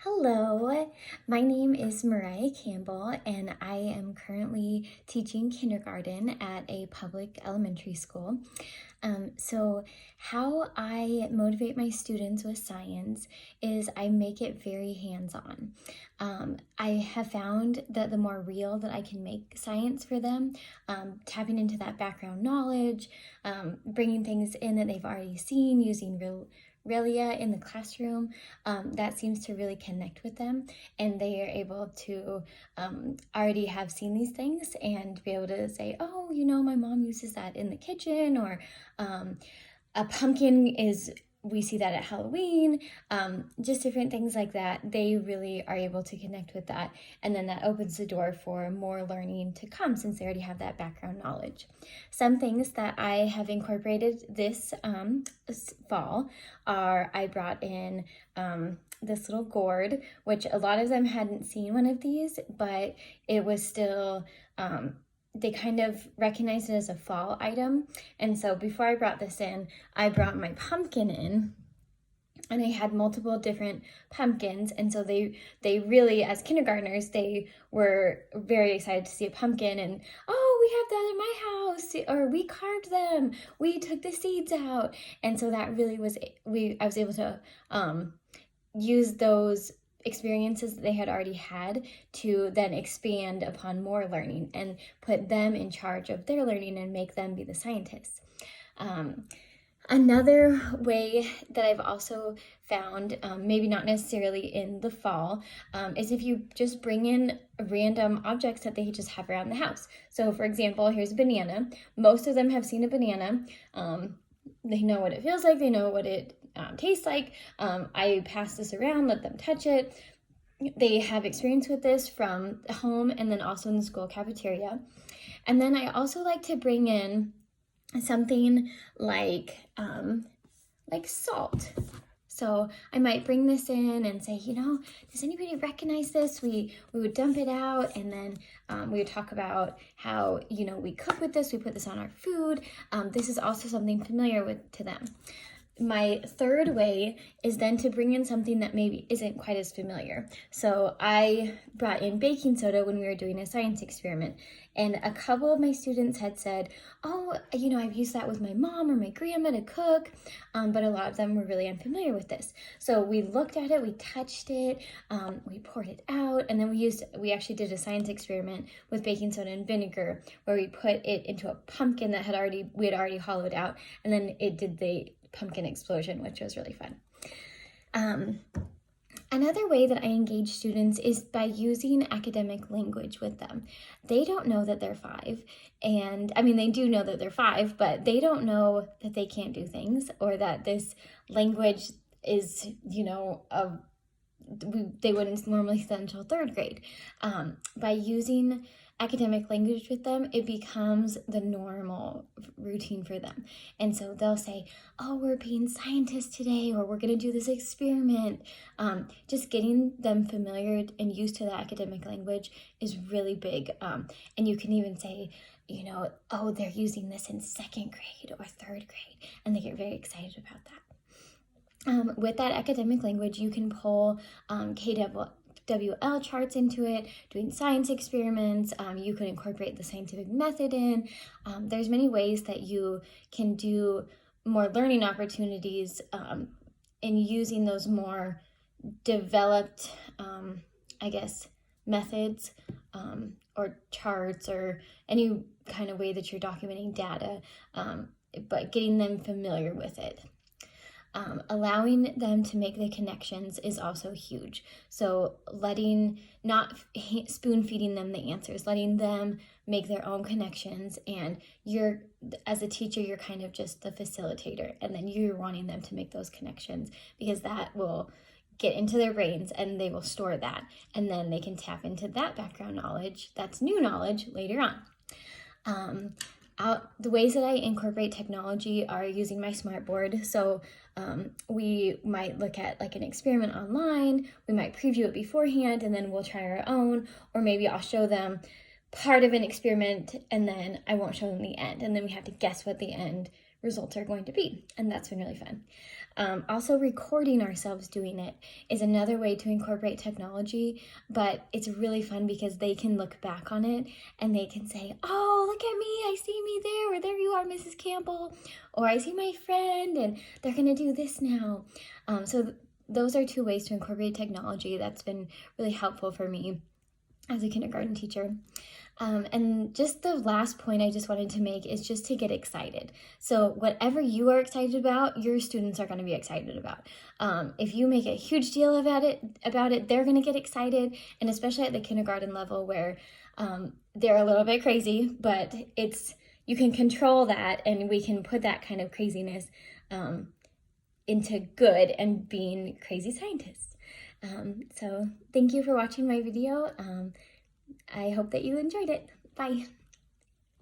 Hello, my name is Mariah Campbell, and I am currently teaching kindergarten at a public elementary school. How I motivate my students with science is I make it very hands-on. I have found that the more real that I can make science for them, tapping into that background knowledge, bringing things in that they've already seen, using Relia in the classroom, that seems to really connect with them, and they are able to already have seen these things and be able to say, oh, my mom uses that in the kitchen, or a pumpkin is, we see that at Halloween, just different things like that. They really are able to connect with that, and then that opens the door for more learning to come since they already have that background knowledge. Some things that I have incorporated this fall are I brought in this little gourd, which a lot of them hadn't seen one of these, but it was still they kind of recognized it as a fall item. And so before I brought this in, I brought my pumpkin in, and I had multiple different pumpkins. And so they really, as kindergartners, they were very excited to see a pumpkin, and oh, we have that in my house, or we carved them, we took the seeds out. And so that really was, I was able to use those experiences that they had already had to then expand upon more learning and put them in charge of their learning and make them be the scientists. Another way that I've also found, maybe not necessarily in the fall, is if you just bring in random objects that they just have around the house. So for example, here's a banana. Most of them have seen a banana. They know what it feels like, they know what it tastes like. I pass this around, let them touch it. They have experience with this from home and then also in the school cafeteria. And then I also like to bring in something like salt. So I might bring this in and say, does anybody recognize this? We would dump it out, and then we would talk about how, we cook with this, we put this on our food. This is also something familiar to them. My third way is then to bring in something that maybe isn't quite as familiar. So I brought in baking soda when we were doing a science experiment, and a couple of my students had said, oh, I've used that with my mom or my grandma to cook, but a lot of them were really unfamiliar with this. So we looked at it, we touched it, we poured it out, and then we actually did a science experiment with baking soda and vinegar where we put it into a pumpkin that we had already hollowed out, and then it did the pumpkin explosion, which was really fun. Another way that I engage students is by using academic language with them. They don't know that they're 5, and they do know that they're 5, but they don't know that they can't do things, or that this language is, they wouldn't normally study until 3rd grade. By using academic language with them, it becomes the normal routine for them. And so they'll say, oh, we're being scientists today, or we're going to do this experiment. Just getting them familiar and used to the academic language is really big. And you can even say, oh, they're using this in 2nd grade or 3rd grade, and they get very excited about that. With that academic language, you can pull KWL charts into it, doing science experiments. You could incorporate the scientific method in. There's many ways that you can do more learning opportunities in using those more developed, methods or charts, or any kind of way that you're documenting data, but getting them familiar with it. Allowing them to make the connections is also huge. So not spoon feeding them the answers, letting them make their own connections, and as a teacher, you're kind of just the facilitator, and then you're wanting them to make those connections, because that will get into their brains and they will store that, and then they can tap into that background knowledge, that's new knowledge, later on. The ways that I incorporate technology are using my smartboard. So we might look at an experiment online, we might preview it beforehand, and then we'll try our own, or maybe I'll show them part of an experiment and then I won't show them the end, and then we have to guess what the end results are going to be, and that's been really fun. Also, recording ourselves doing it is another way to incorporate technology, but it's really fun because they can look back on it and they can say, oh, look at me, I see me there, or there you are, Mrs. Campbell, or I see my friend, and they're gonna do this now. Those are two ways to incorporate technology that's been really helpful for me as a kindergarten teacher. And just the last point I just wanted to make is just to get excited. So whatever you are excited about, your students are going to be excited about. If you make a huge deal about it, they're going to get excited, and especially at the kindergarten level where they're a little bit crazy, but you can control that, and we can put that kind of craziness into good and being crazy scientists. So thank you for watching my video. I hope that you enjoyed it. Bye.